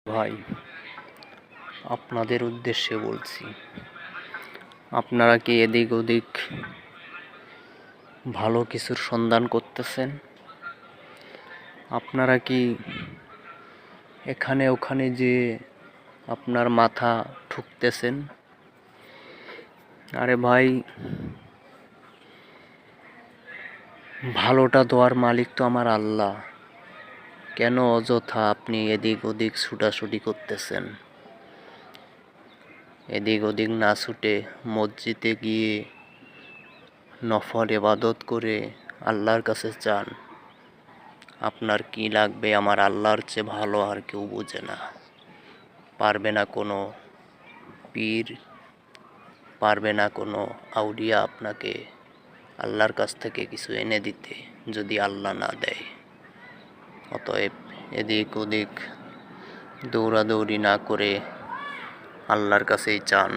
ভাই, আপনাদের উদ্দেশ্যে বলছি, আপনারা কি এদিক ওদিক ভালো কিছুর সন্ধান করতেছেন? আপনারা কি এখানে ওখানে যে আপনার মাথা ঠুকতেছেন? আরে ভাই, ভালোটা দেওয়ার মালিক তো আমার আল্লাহ। কেন অযথা আপনি এদিক ওদিক ছুটাছুটি করতেছেন? এদিক ওদিক না ছুটে মসজিদে গিয়ে নফল ইবাদত করে আল্লাহর কাছে চান। আপনার কি লাগবে আমার আল্লাহর চেয়ে ভালো আর কেউ বোঝে না। পারবে না কোনো পীর, পারবে না কোনো আউলিয়া আপনাকে আল্লাহর কাছ থেকে কিছু এনে দিতে, যদি আল্লাহ না দেয়। অতএব এদিক ওদিক দৌড়াদৌড়ি না করে আল্লাহর কাছেই চান।